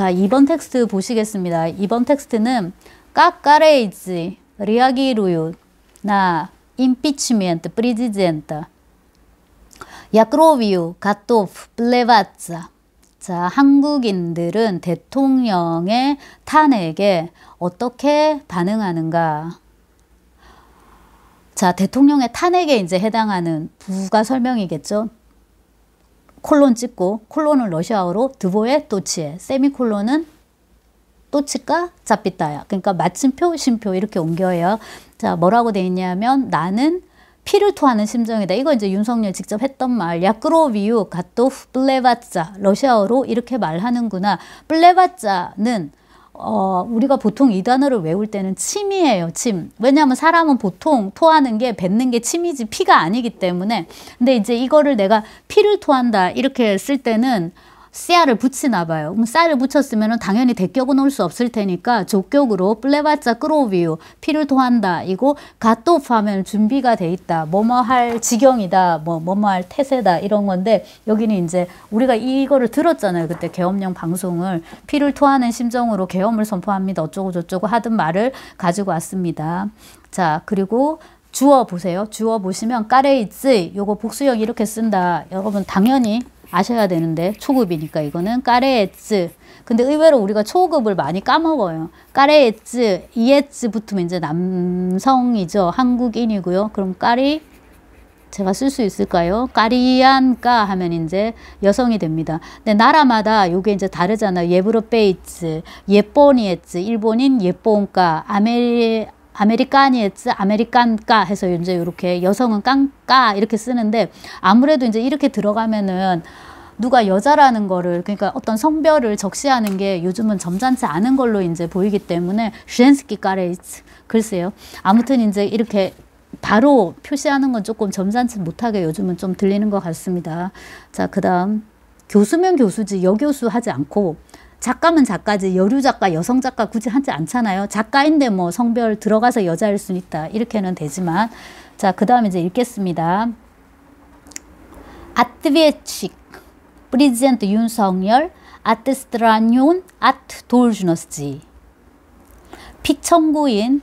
자, 2번 텍스트 보시겠습니다. 2번 텍스트는 까까레이지 리아기루유 나 임피치멘트 프리지젠타 야크로비우 가토프 플레바자. 자, 한국인들은 대통령의 탄핵에 어떻게 반응하는가? 자, 대통령의 탄핵에 이제 해당하는 부가 설명이겠죠. 콜론 찍고, 콜론은 러시아어로 드보에 또치에, 세미콜론은 또치까 잡비따야. 그러니까 마침표, 쉼표 이렇게 옮겨요. 자, 뭐라고 돼 있냐면 나는 피를 토하는 심정이다. 이거 이제 윤석열 직접 했던 말. 야크로비우 가토프 플레바짜. 러시아어로 이렇게 말하는구나. 플레바짜는 우리가 보통 이 단어를 외울 때는 침이에요, 침. 왜냐하면 사람은 보통 토하는 게 뱉는 게 침이지 피가 아니기 때문에. 근데 이제 이거를 내가 피를 토한다 이렇게 쓸 때는 씨알을 붙이나 봐요. 그럼 쌀을 붙였으면 당연히 대격은 올 수 없을 테니까 조격으로 플레바짜 크로비우 피를 토한다. 이거 갓도프 하면 준비가 돼 있다. 뭐뭐 할 지경이다. 뭐뭐 할 태세다. 이런 건데 여기는 이제 우리가 이거를 들었잖아요. 그때 계엄령 방송을 피를 토하는 심정으로 계엄을 선포합니다. 어쩌고 저쩌고 하던 말을 가지고 왔습니다. 자, 그리고 주어 보세요. 주어 보시면 까레이츠 요거 복수형 이렇게 쓴다. 여러분 당연히 아셔야 되는데 초급이니까 이거는 까레에츠. 근데 의외로 우리가 초급을 많이 까먹어요. 까레에츠, 이에츠 붙으면 이제 남성이죠. 한국인이고요. 그럼 까리 제가 쓸 수 있을까요? 까리안까 하면 이제 여성이 됩니다. 근데 나라마다 요게 이제 다르잖아요. 예브로페이츠, 예뽀니에츠, 일본인 예뽀온까, 아메리카니에츠, 아메리칸까 해서 이제 이렇게 여성은 깡까 이렇게 쓰는데 아무래도 이제 이렇게 들어가면은 누가 여자라는 거를 그러니까 어떤 성별을 적시하는 게 요즘은 점잖지 않은 걸로 이제 보이기 때문에 쉔스키 까레이츠 글쎄요. 아무튼 이제 이렇게 바로 표시하는 건 조금 점잖지 못하게 요즘은 좀 들리는 것 같습니다. 자, 그다음 교수면 교수지 여교수 하지 않고 작가면 작가지 여류 작가 여성 작가 굳이 하지 않잖아요. 작가인데 뭐 성별 들어가서 여자일 수 있다 이렇게는 되지만 자, 그 다음에 이제 읽겠습니다. 아트비에칙 프리지던트 윤석열 아트스트라뇽 아트 돌주너스지 피청구인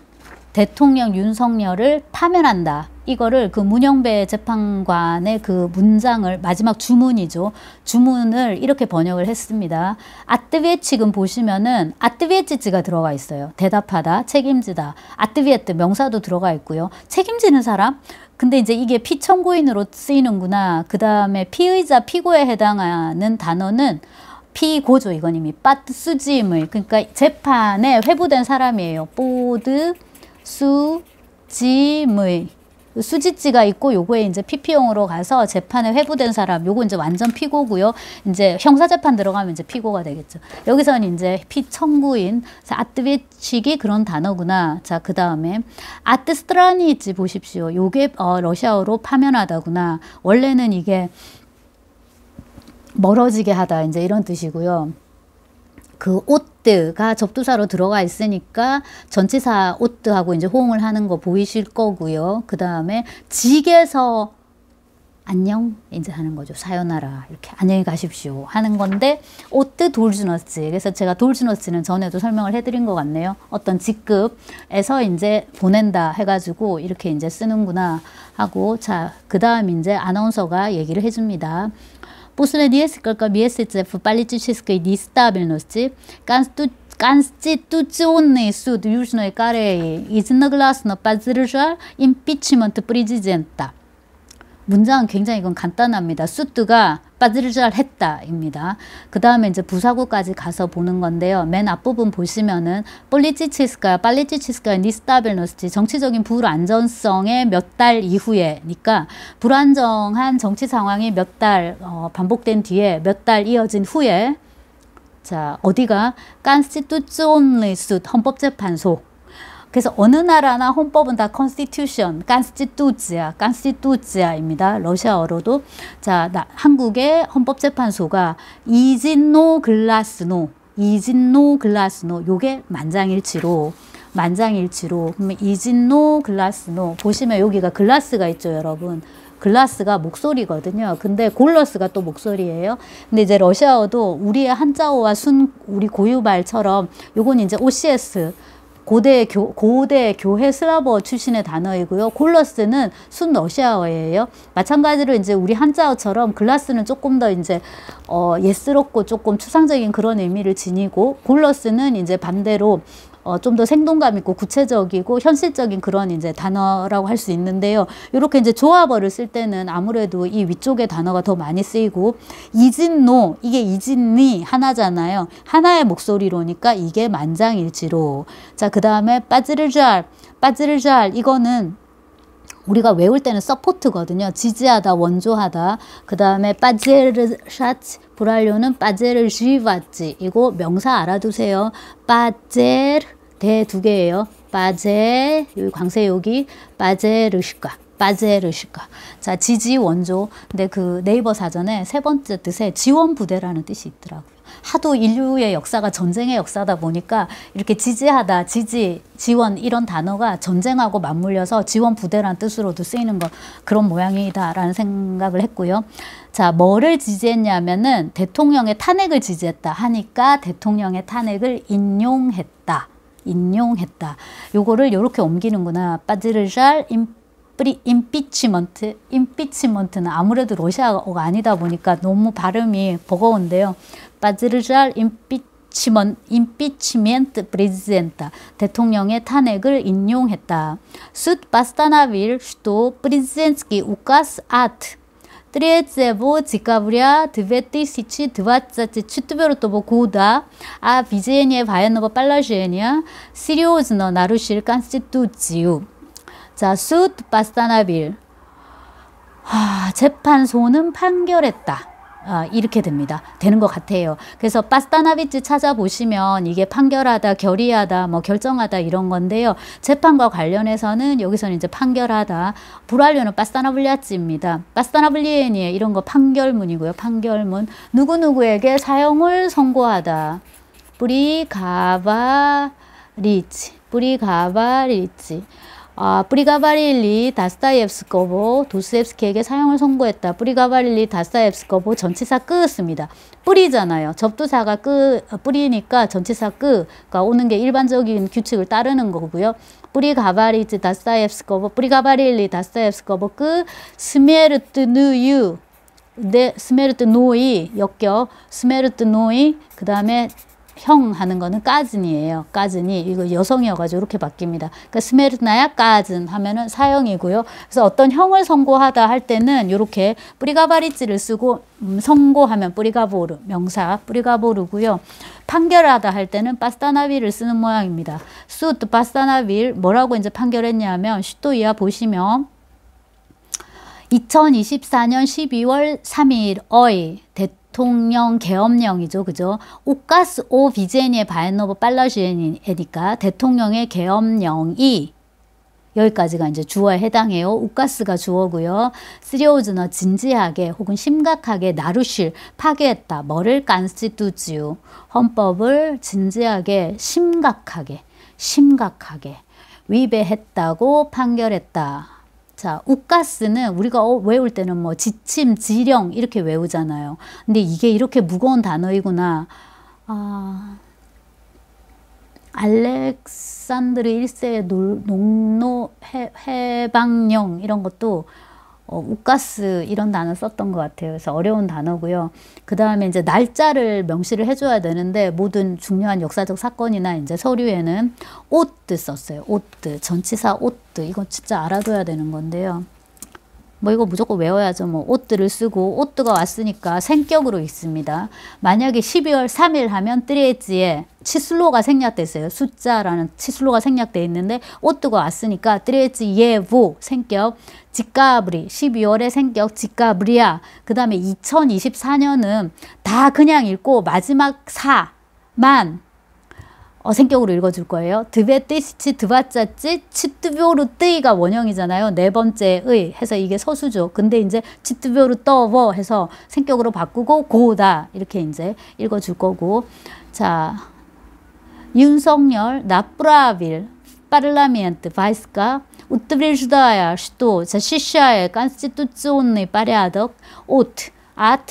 대통령 윤석열을 파면한다. 이거를 그 문영배 재판관의 그 문장을 마지막 주문이죠. 주문을 이렇게 번역을 했습니다. 아트비에칙은 보시면은 아트비에치가 들어가 있어요. 대답하다, 책임지다. 아트비에트 명사도 들어가 있고요. 책임지는 사람? 근데 이제 이게 피청구인으로 쓰이는구나. 그 다음에 피의자, 피고에 해당하는 단어는 피고죠. 이건 이미 빠뜨수지의 그러니까 재판에 회부된 사람이에요. 뽀드 수지의 수지지가 있고 요거에 이제 PP용으로 가서 재판에 회부된 사람 요거 이제 완전 피고고요. 이제 형사재판 들어가면 이제 피고가 되겠죠. 여기서는 이제 피청구인 아트비치기 그런 단어구나. 자, 그 다음에 아트스트라니지 보십시오. 요게 러시아어로 파면하다구나. 원래는 이게 멀어지게 하다 이제 이런 뜻이고요. 그 오뜨가 접두사로 들어가 있으니까 전치사 오뜨하고 이제 호응을 하는 거 보이실 거고요. 그 다음에 직에서 안녕 이제 하는 거죠. 사요나라 이렇게 안녕히 가십시오 하는 건데 오뜨 돌주너스. 그래서 제가 돌주너스는 전에도 설명을 해드린 것 같네요. 어떤 직급에서 이제 보낸다 해가지고 이렇게 이제 쓰는구나 하고 자, 그 다음 이제 아나운서가 얘기를 해줍니다. После нескольких месяцев политической нестабильности Конституционный суд Южной Кореи единогласно поддержал импичмент президента. 문장은 굉장히 이건 간단합니다. 수트가 빠지르잘 했다입니다. 그 다음에 이제 부사구까지 가서 보는 건데요. 맨 앞부분 보시면은 빨리치치스카 니스타빌노스티 정치적인 불안전성의 몇 달 이후에니까 불안정한 정치 상황이 몇 달 반복된 뒤에 몇 달 이어진 후에 자 어디가 깐스티투цион리 숫 헌법재판소 그래서 어느 나라나 헌법은 다 constitution, constituția입니다. 러시아어로도. 자, 한국의 헌법재판소가 이진노 글라스노, 요게 만장일치로. 그러면 이진노 글라스노. 보시면 여기가 글라스가 있죠, 여러분. 글라스가 목소리거든요. 근데 골러스가 또 목소리예요. 근데 이제 러시아어도 우리의 한자어와 우리 고유말처럼 요건 이제 OCS 고대 교회 슬라브어 출신의 단어이고요. 골러스는 순 러시아어예요. 마찬가지로 이제 우리 한자어처럼 글라스는 조금 더 이제 예스럽고 조금 추상적인 그런 의미를 지니고, 골러스는 이제 반대로 좀 더 생동감 있고 구체적이고 현실적인 그런 이제 단어라고 할 수 있는데요. 이렇게 이제 조합어를 쓸 때는 아무래도 이 위쪽의 단어가 더 많이 쓰이고, 이진노, 이게 이진니 하나잖아요. 하나의 목소리로니까 이게 만장일치로. 자, 그 다음에 빠지르잘, 이거는 우리가 외울 때는 서포트거든요. 지지하다, 원조하다. 그 다음에 빠제르샤츠, 불활료는 빠제르지바찌. 이거 명사 알아두세요. 빠제르, 대 두 개예요. 빠제, 여기 광세 여기, 빠제르시카. 자, 지지 원조. 근데 그 네이버 사전에 세 번째 뜻에 지원 부대라는 뜻이 있더라고요. 하도 인류의 역사가 전쟁의 역사다 보니까 이렇게 지지하다, 지원 이런 단어가 전쟁하고 맞물려서 지원 부대라는 뜻으로도 쓰이는 그런 모양이다라는 생각을 했고요. 자, 뭐를 지지했냐면은 대통령의 탄핵을 지지했다 하니까 대통령의 탄핵을 인용했다. 요거를 요렇게 옮기는구나. 빠지르잘 임피치먼트는 아무래도 러시아어가 아니다 보니까 너무 발음이 버거운데요. 빠지르잘 임피치멘트 프레지덴타, 대통령의 탄핵을 인용했다. 숫 바스타나빌 슈도 프레지덴스키 우카스 아트 Трецево декабря 2024 года о введении военного положения серьезно нарушил Конституцию. 자, суд постановил. 재판소는 판결했다. 이렇게 됩니다. 되는 것 같아요. 그래서 파스타나비치 찾아보시면 이게 판결하다, 결의하다, 뭐 결정하다 이런 건데요. 재판과 관련해서는 여기서는 이제 판결하다. 불활료는 파스타나블리아치입니다. 파스타나블리에니에 이런 거 판결문이고요. 판결문. 누구누구에게 사형을 선고하다. 뿌리가바리치. 뿌리가바릴리 다스타옙스코보 도스옙스키에게 사형을 선고했다. 뿌리가바릴리 다스타옙스코보 전치사 끄습니다. 뿌리잖아요. 접두사가 뿌리니까 전치사 끄가 오는 게 일반적인 규칙을 따르는 거고요. 뿌리가바릴리 다스타옙스코보 뿌리가바릴리 다스타옙스코보 스메르트누유 스메르트노이 역격 스메르트노이 그 다음에 형 하는 거는 까즌이에요. 까즌이 이거 여성이어가지고 이렇게 바뀝니다. 그러니까 스메르나야 까즌 하면은 사형이고요. 그래서 어떤 형을 선고하다 할 때는 이렇게 뿌리가바리치를 쓰고 선고하면 뿌리가보르 명사 뿌리가보르고요. 판결하다 할 때는 파스타나빌을 쓰는 모양입니다. 수트 파스타나빌 뭐라고 이제 판결했냐면 슈토이아 보시면 2024년 12월 3일의 대통령 계엄령이죠. 그죠? 우카스 오 비제니의 바이노브 팔라시에니까 대통령의 계엄령이 여기까지가 이제 주어에 해당해요. 우카스가 주어고요. 쓰리오즈너 진지하게 혹은 심각하게 나루실 파괴했다. 뭐를 깐스티투지우 헌법을 진지하게 심각하게 위배했다고 판결했다. 자, 우카스는 우리가 외울 때는 뭐 지침, 지령 이렇게 외우잖아요. 근데 이게 이렇게 무거운 단어이구나. 알렉산드르 1세의 농노 해방령 이런 것도 우카스 이런 단어 썼던 것 같아요. 그래서 어려운 단어고요. 그 다음에 이제 날짜를 명시를 해줘야 되는데 모든 중요한 역사적 사건이나 이제 서류에는 오뜨 썼어요. 오뜨 전치사 오뜨 이거 진짜 알아둬야 되는 건데요. 뭐 이거 무조건 외워야죠. 뭐 오뜨를 쓰고 오뜨가 왔으니까 생격으로 있습니다. 만약에 12월 3일 하면 뜨레지에 치슬로가 생략됐어요. 숫자라는 치슬로가 생략돼 있는데 오뜨가 왔으니까 뜨레지 예보 생격 지까브리 12월에 생격 지까브리아 그 다음에 2024년은 다 그냥 읽고 마지막 사만 생격으로 읽어줄 거예요. 드베뜨시치 드바짜찌 치트뷰르뜨이가 원형이잖아요. 네 번째의 해서 이게 서수죠. 근데 이제 치트뷰르떠버 해서 생격으로 바꾸고 고다 이렇게 이제 읽어줄 거고. 자, 윤석열 나프라빌 파르라멘트 바이스가 утверждая, что защищая конституционный порядок от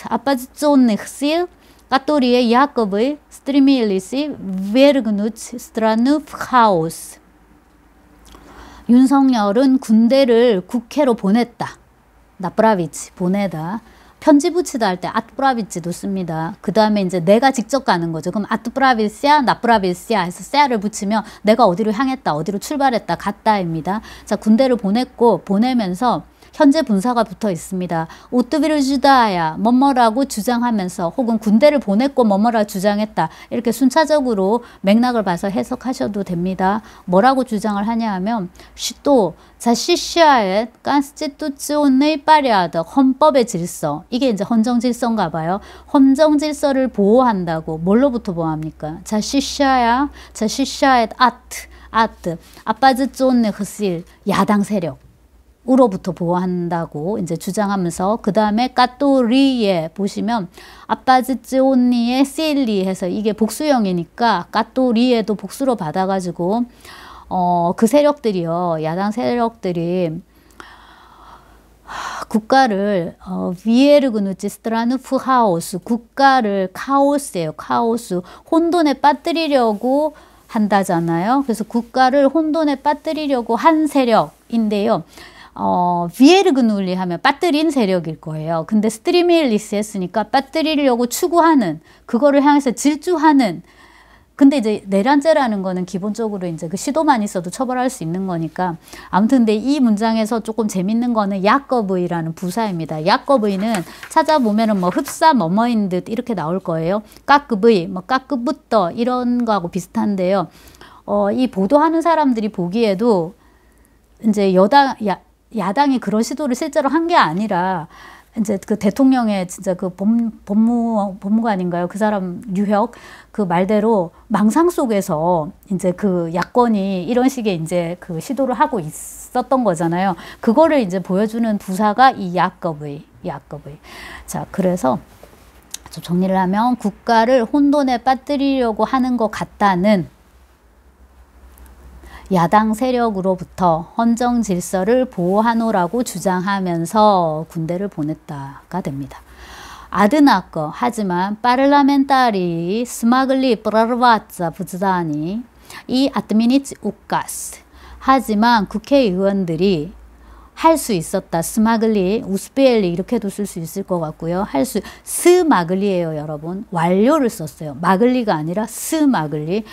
оппозиционных сил, которые якобы стремились ввергнуть страну в хаос. 윤석열은 군대를 국회로 보냈다. 나프라비치 보내다. 편지 붙이다 할 때 아트프라비치도 씁니다. 그 다음에 이제 내가 직접 가는 거죠. 그럼 아트프라비시아, 나프라비시아 해서 세아를 붙이면 내가 어디로 향했다, 어디로 출발했다, 갔다입니다. 자, 군대를 보냈고 보내면서 현재 분사가 붙어 있습니다. 우트비르주다야 뭐뭐라고 주장하면서 혹은 군대를 보냈고 뭐뭐라 주장했다. 이렇게 순차적으로 맥락을 봐서 해석하셔도 됩니다. 뭐라고 주장을 하냐 하면 또 자시시아의 컨스티튜цион의 파리아드 헌법의 질서. 이게 이제 헌정 질서인가 봐요. 헌정 질서를 보호한다고 뭘로부터 보호합니까? 자시시아야 자시시아의 아트 아빠즈존네 흐실 야당 세력 으로부터 보호한다고 이제 주장하면서 그 다음에 까또리에 보시면 아빠즈온니의 실리 해서 이게 복수형이니까 까또리에도 복수로 받아가지고 그 세력들이요, 야당 세력들이 국가를 비에르그누치스트라는 푸하오스 국가를 카오스예요. 카오스 혼돈에 빠뜨리려고 한다잖아요. 그래서 국가를 혼돈에 빠뜨리려고 한 세력인데요. 비에르그눌리 하면 빠뜨린 세력일 거예요. 근데 스트리밀리스 했으니까 빠뜨리려고 추구하는, 그거를 향해서 질주하는. 근데 이제 내란죄라는 거는 기본적으로 이제 그 시도만 있어도 처벌할 수 있는 거니까. 아무튼 근데 이 문장에서 조금 재밌는 거는 야꺼브이라는 부사입니다. 야꺼브이는 찾아보면은 뭐 흡사 뭐뭐인 듯 이렇게 나올 거예요. 까끄브이, 뭐 까끄부터 이런 거하고 비슷한데요. 이 보도하는 사람들이 보기에도 이제 야당이 그런 시도를 실제로 한 게 아니라 이제 그 대통령의 진짜 그 법무관인가요? 그 사람 유혁 그 말대로 망상 속에서 이제 그 야권이 이런 식의 이제 그 시도를 하고 있었던 거잖아요. 그거를 이제 보여주는 부사가 이 야꺼브이. 자, 그래서 좀 정리를 하면 국가를 혼돈에 빠뜨리려고 하는 것 같다는 야당 세력으로부터 헌정 질서를 보호하노라고 주장하면서 군대를 보냈다가 됩니다. 아드나꺼 하지만 파르라멘타리 스마글리 프라르바자 부즈다니 이 아트미니츠 우카스 하지만 국회의원들이 할 수 있었다. 스마글리, 우스베엘리 이렇게도 쓸 수 있을 것 같고요. 스마글리예요, 여러분. 완료를 썼어요. 마글리가 아니라 스마글리.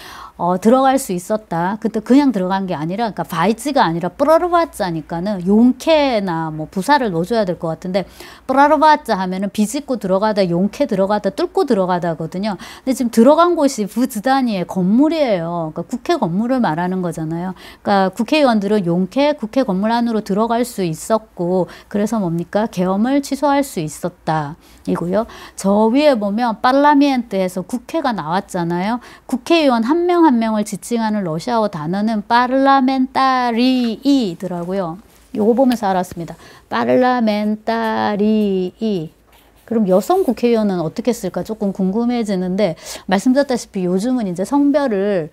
들어갈 수 있었다. 그때 그냥 들어간 게 아니라, 그러니까 바이츠가 아니라 프라르바자니까는 용케나 뭐 부사를 넣어줘야 될 것 같은데, 프라르바자 하면은 비집고 들어가다, 용케 들어가다, 뚫고 들어가다거든요. 근데 지금 들어간 곳이 부즈다니의 건물이에요. 그러니까 국회 건물을 말하는 거잖아요. 그러니까 국회의원들은 용케 국회 건물 안으로 들어갈 수 있었고, 그래서 뭡니까? 계엄을 취소할 수 있었다. 이고요. 저 위에 보면 팔라미엔트에서 국회가 나왔잖아요. 국회의원 한 명 한 명을 지칭하는 러시아어 단어는 파르라멘타리이더라고요. 요거 보면서 알았습니다. 파르라멘타리이. 그럼 여성 국회의원은 어떻게 쓸까 조금 궁금해지는데, 말씀드렸다시피 요즘은 이제 성별을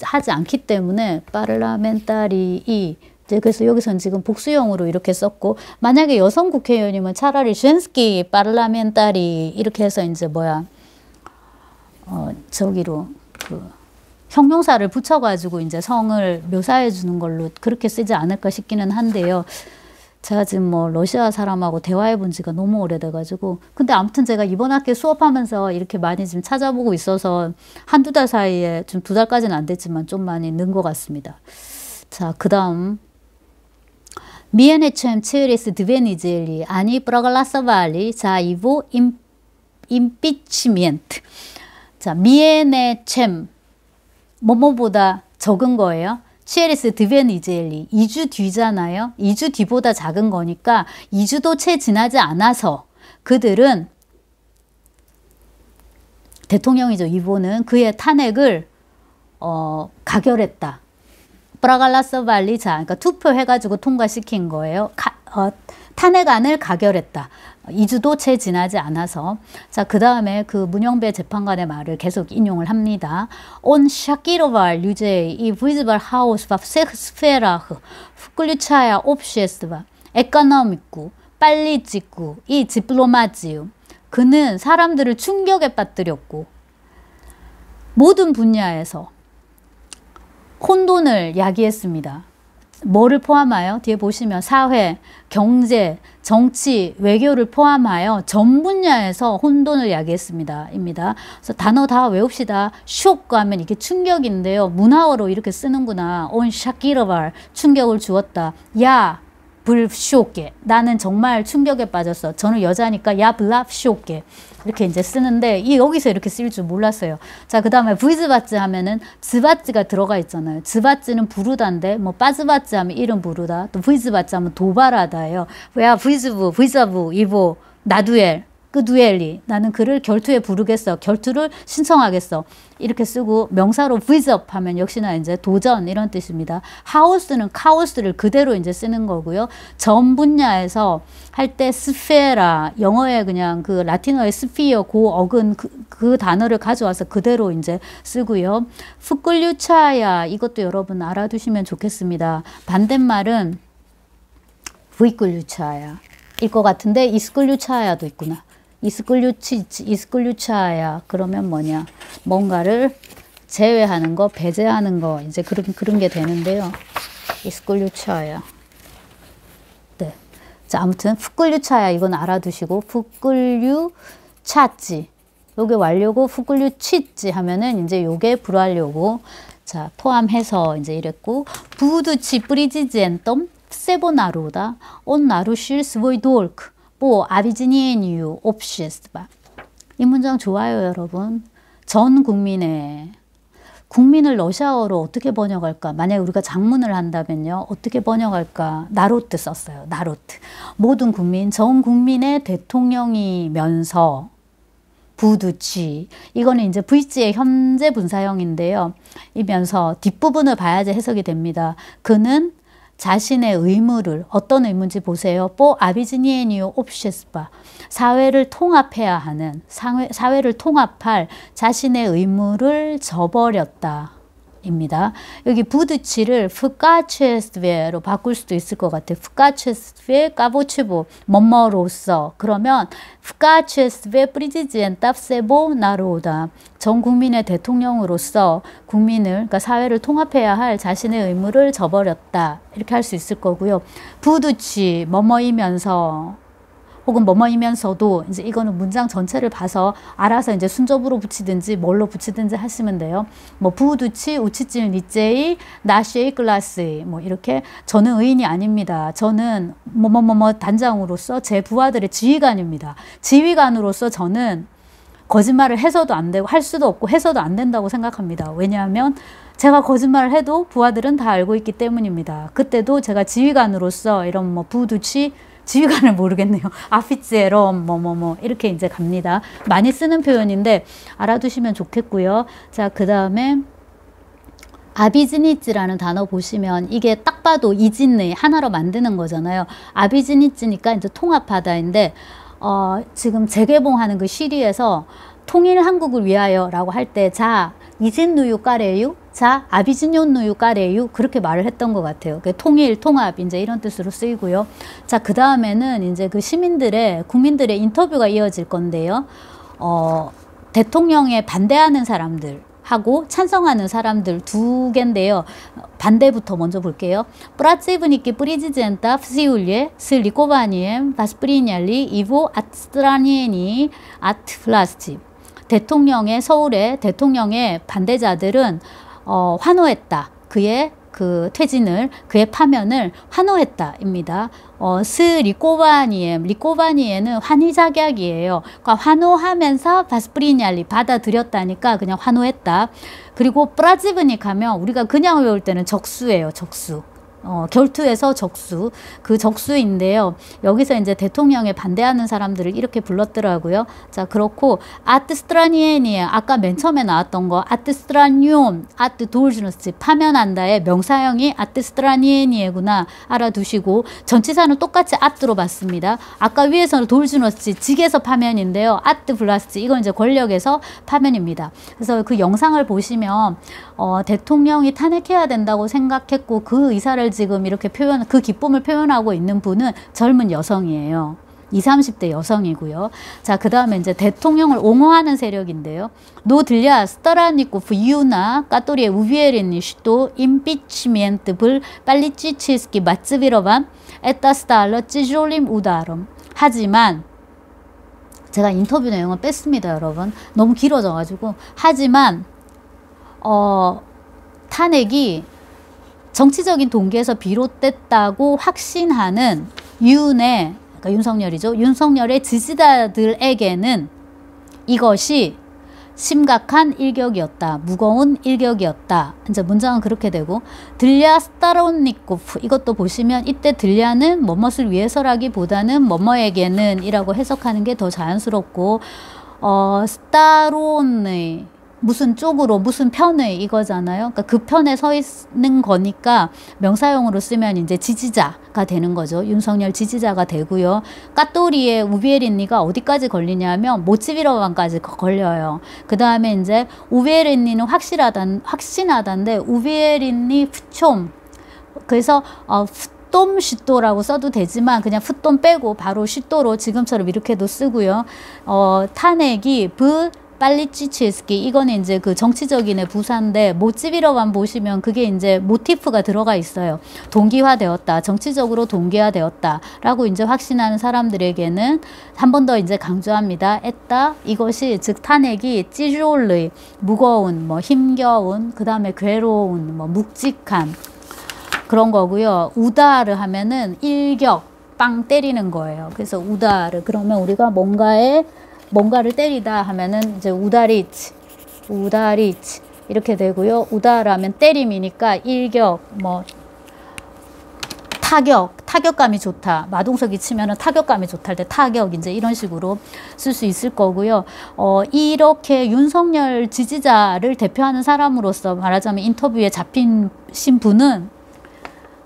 하지 않기 때문에 파르라멘타리이. 그래서 여기서는 지금 복수형으로 이렇게 썼고, 만약에 여성 국회의원이면 차라리 쉔스키 파르라멘타리 이렇게 해서 이제 저기로 그 형용사를 붙여가지고 이제 성을 묘사해 주는 걸로 그렇게 쓰지 않을까 싶기는 한데요. 제가 지금 뭐 러시아 사람하고 대화해 본 지가 너무 오래돼가지고, 근데 아무튼 제가 이번 학기 수업하면서 이렇게 많이 지금 찾아보고 있어서 한두 달 사이에 좀 2달까지는 안 됐지만 좀 많이 는 것 같습니다. 자, 그 다음 미에네쳔 츠리스 드베니젤리 아니 프라글라사발리 자 이보 임피치멘트. 자, 미에네쳔 뭐뭐보다 적은 거예요. 치에리스 드베니젤리 2주 뒤잖아요. 2주 뒤보다 작은 거니까 2주도 채 지나지 않아서 그들은 대통령이죠. 이보는 그의 탄핵을 가결했다. 프라갈라서발리자, 그러니까 투표해가지고 통과시킨 거예요. 탄핵안을 가결했다. 2주도 채 지나지 않아서. 자, 그 다음에 그 문영배 재판관의 말을 계속 인용을 합니다. On шокировал людей и вызвал хаос во всех сферах, включая общество, экономику, политику и дипломатию. 그는 사람들을 충격에 빠뜨렸고 모든 분야에서 혼돈을 야기했습니다. 뭐를 포함하여? 뒤에 보시면 사회, 경제, 정치, 외교를 포함하여 전 분야에서 혼돈을 야기했습니다. 입니다. 그래서 단어 다 외웁시다. 쇼크 하면 이게 충격인데요. 문화어로 이렇게 쓰는구나. 온 샤키르발, 충격을 주었다. 야, 불쇼게. 나는 정말 충격에 빠졌어. 저는 여자니까 야 블랍쇼게. 이렇게 이제 쓰는데 여기서 이렇게 쓸 줄 몰랐어요. 자, 그 다음에 브이즈바츠 하면은 즈바츠가 들어가 있잖아요. 즈바츠는 부르다인데 뭐 빠즈바츠 하면 이름 부르다. 또 브이즈바츠 하면 도발하다예요. 야 브이즈부, 브이자부, 이보, 나두엘, 그 두엘리. 나는 그를 결투에 부르겠어. 결투를 신청하겠어. 이렇게 쓰고 명사로 브이즈업 하면 역시나 이제 도전 이런 뜻입니다. 하우스는 카오스를 그대로 이제 쓰는 거고요. 전 분야에서 할 때 스페라, 영어에 그냥 그 라틴어의 스피어 그 어근 그 단어를 가져와서 그대로 이제 쓰고요. 푸끌류차야 이것도 여러분 알아두시면 좋겠습니다. 반대말은 브이끌류차야 일 것 같은데 이스끌류차야도 있구나. 이스끌류차야 그러면 뭐냐? 뭔가를 제외하는 거, 배제하는 거 이제 그런 게 되는데요. 이스끌류차야. 네. 자, 아무튼 푸끌류차야 이건 알아두시고 푸끌류차지. 요게 완료고 푸끌류치지 하면은 이제 요게 불완료고. 자, 포함해서 이제 이랬고 부두치 프리지젠덤 세보나로다 온 나루실 스보이 돌크 뭐 아비지니에니유 옵시스바. 이 문장 좋아요, 여러분. 전 국민을 러시아어로 어떻게 번역할까? 만약에 우리가 장문을 한다면요. 어떻게 번역할까? 나로트 썼어요. 나로트. 모든 국민, 전 국민의 대통령이면서 부두치. 이거는 이제 V지의 현재 분사형인데요. 이면서 뒷부분을 봐야지 해석이 됩니다. 그는 자신의 의무를 어떤 의무인지 보세요. 뽀 아비즈니에니오 옵시스바 사회를 통합해야 하는 사회를 통합할 자신의 의무를 저버렸다. 입니다. 여기 부드치를 프카체스베로 바꿀 수도 있을 것 같아요. 프카체스베 까보치보 뭐뭐로서 그러면 프카체스베 프리지지엔답 세보 나로다 전 국민의 대통령으로서 국민을 그러니까 사회를 통합해야 할 자신의 의무를 저버렸다 이렇게 할 수 있을 거고요. 부드치 뭐뭐이면서 혹은 뭐뭐이면서도 이제 이거는 문장 전체를 봐서 알아서 이제 순접으로 붙이든지 뭘로 붙이든지 하시면 돼요. 뭐 부두치 우치질 니제이 나시에이 클라스 뭐 이렇게 저는 의인이 아닙니다. 저는 뭐뭐뭐뭐 단장으로서 제 부하들의 지휘관입니다. 지휘관으로서 저는 거짓말을 해서도 안 되고 할 수도 없고 해서도 안 된다고 생각합니다. 왜냐하면 제가 거짓말을 해도 부하들은 다 알고 있기 때문입니다. 그때도 제가 지휘관으로서 이런 뭐 부두치 지휘관을 모르겠네요. 아피츠에럼 뭐뭐뭐 이렇게 이제 갑니다. 많이 쓰는 표현인데 알아두시면 좋겠고요. 자, 그 다음에 아비즈니츠라는 단어 보시면 이게 딱 봐도 이진네 하나로 만드는 거잖아요. 아비즈니츠니까 이제 통합하다인데 지금 재개봉하는 그 시리에서 통일 한국을 위하여 라고 할 때 자 이진누유 까레유 자 아비진요누유 까레유 그렇게 말을 했던 것 같아요. 통일 통합 이제 이런 뜻으로 쓰이고요. 자, 그 다음에는 이제 그 국민들의 인터뷰가 이어질 건데요. 대통령에 반대하는 사람들 하고 찬성하는 사람들 두 개인데요. 반대부터 먼저 볼게요. 프라츠이브니키 프리지젠타 프시울예 슬리코바니엠 바스프리냐리 이보 아트라니에니 아트플라스티 대통령의 서울의 대통령의 반대자들은 환호했다. 그의 그 퇴진을 그의 파면을 환호했다입니다. 리코바니에는 환희작약이에요. 그러니까 환호하면서 바스프리냐리 받아들였다니까 그냥 환호했다. 그리고 프라지브닉 하면 우리가 그냥 외울 때는 적수예요. 적수. 결투에서 적수, 그 적수인데요. 여기서 이제 대통령에 반대하는 사람들을 이렇게 불렀더라고요. 자, 그렇고 아트스트라니엔이에요. 아까 맨 처음에 나왔던 거 아트스트라니온, 아트 도울주너스 파면한다의 명사형이 아트스트라니엔이에구나 알아두시고 전치사는 똑같이 아트로 봤습니다. 아까 위에서는 도울주너스 직에서 파면인데요. 아트 블라스트 이건 이제 권력에서 파면입니다. 그래서 그 영상을 보시면 대통령이 탄핵해야 된다고 생각했고 그 의사를 지금 이렇게 그 기쁨을 표현하고 있는 분은 젊은 여성이에요. 20, 30대 여성이고요. 자, 그 다음에 이제 대통령을 옹호하는 세력인데요. 노 들랴 스타라니코프 이유나 까토리의 우비에린니 슈도 임피치멘트 불 빨리찌치스키 마츠비러반 에따스달러 찌졸림 우다름. 하지만 제가 인터뷰 내용을 뺐습니다, 여러분. 너무 길어져가지고. 하지만 탄핵이 정치적인 동기에서 비롯됐다고 확신하는 그러니까 윤석열이죠. 윤석열의 지지자들에게는 이것이 심각한 일격이었다. 무거운 일격이었다. 이제 문장은 그렇게 되고 들랴 스타로니코프 이것도 보시면 이때 들랴는 뭐뭇을 위해서라기보다는 뭐뭐에게는 이라고 해석하는 게 더 자연스럽고 스타론의 무슨 쪽으로 무슨 편의 이거잖아요. 그러니까 그 편에 서 있는 거니까 명사용으로 쓰면 이제 지지자가 되는 거죠. 윤석열 지지자가 되고요. 까또리의 우비에린니가 어디까지 걸리냐면 모찌비러반까지 걸려요. 그 다음에 이제 우비에린니는 확신하다인데 우비에린니 푸촘 그래서 풋돔 슈도라고 써도 되지만 그냥 풋돔 빼고 바로 슈도로 지금처럼 이렇게도 쓰고요. 탄핵이 빨리찌치스키 이거는 이제 그 정치적인의 부사인데 모찌비러만 보시면 그게 이제 모티프가 들어가 있어요. 동기화되었다. 정치적으로 동기화되었다. 라고 이제 확신하는 사람들에게는 한 번 더 이제 강조합니다. 에따 이것이 즉 탄핵이 찌졸의 무거운 뭐 힘겨운 그 다음에 괴로운 뭐 묵직한 그런 거고요. 우다르 하면은 일격 빵 때리는 거예요. 그래서 우다르 그러면 우리가 뭔가를 때리다 하면은 이제 우다리치 이렇게 되고요. 우다라면 때림이니까 일격 뭐 타격감이 좋다. 마동석이 치면은 타격감이 좋다 할 때 타격 이제 이런 식으로 쓸 수 있을 거고요. 이렇게 윤석열 지지자를 대표하는 사람으로서 말하자면 인터뷰에 잡힌신 분은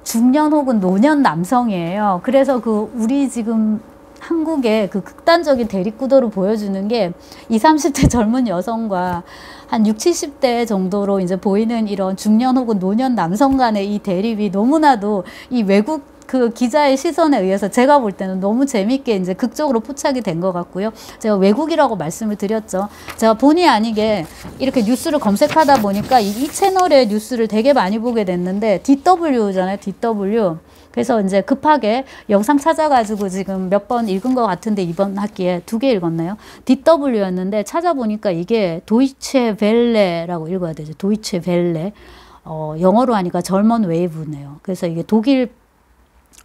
중년 혹은 노년 남성이에요. 그래서 우리 지금 한국의 그 극단적인 대립구도를 보여주는 게 20, 30대 젊은 여성과 한 60, 70대 정도로 이제 보이는 이런 중년 혹은 노년 남성 간의 이 대립이 너무나도 이 외국 그 기자의 시선에 의해서 제가 볼 때는 너무 재밌게 이제 극적으로 포착이 된 것 같고요. 제가 외국이라고 말씀을 드렸죠. 제가 본의 아니게 이렇게 뉴스를 검색하다 보니까 이 채널의 뉴스를 되게 많이 보게 됐는데 DW잖아요. DW. 그래서 이제 급하게 영상 찾아가지고 지금 몇 번 읽은 것 같은데 이번 학기에 2개 읽었나요? DW였는데 찾아보니까 이게 도이체 벨레라고 읽어야 되죠. 도이체 벨레. 영어로 하니까 젊은 웨이브네요. 그래서 이게 독일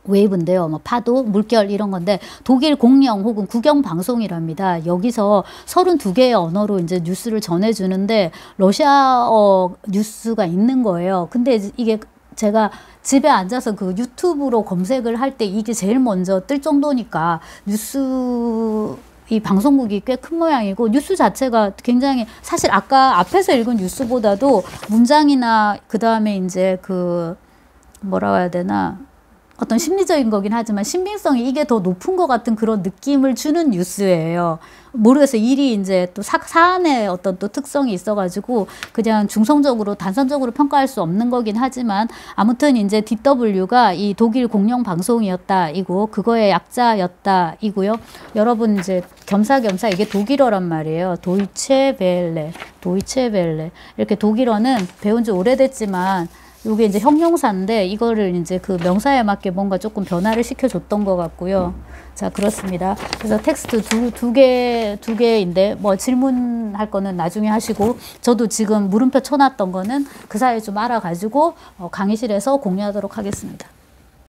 웨이브인데요. 뭐 파도, 물결 이런 건데 독일 공영 혹은 국영 방송이랍니다. 여기서 32개의 언어로 이제 뉴스를 전해주는데 러시아어 뉴스가 있는 거예요. 근데 이게 제가 집에 앉아서 그 유튜브로 검색을 할 때 이게 제일 먼저 뜰 정도니까 이 방송국이 꽤 큰 모양이고 뉴스 자체가 굉장히 사실 아까 앞에서 읽은 뉴스보다도 문장이나 그 다음에 이제 뭐라고 해야 되나 어떤 심리적인 거긴 하지만 신빙성이 이게 더 높은 것 같은 그런 느낌을 주는 뉴스예요. 모르겠어요. 일이 이제 또 사안의 어떤 또 특성이 있어가지고 그냥 중성적으로 단선적으로 평가할 수 없는 거긴 하지만 아무튼 이제 DW가 이 독일 공영 방송이었다 이고 그거의 약자였다 이고요. 여러분 이제 겸사겸사 이게 독일어란 말이에요. 도이체 벨레 이렇게 독일어는 배운 지 오래됐지만 이게 이제 형용사인데 이거를 이제 그 명사에 맞게 뭔가 조금 변화를 시켜줬던 것 같고요. 자, 그렇습니다. 그래서 텍스트 두 개인데 뭐 질문할 거는 나중에 하시고 저도 지금 물음표 쳐놨던 거는 그 사이에 좀 알아가지고 강의실에서 공유하도록 하겠습니다.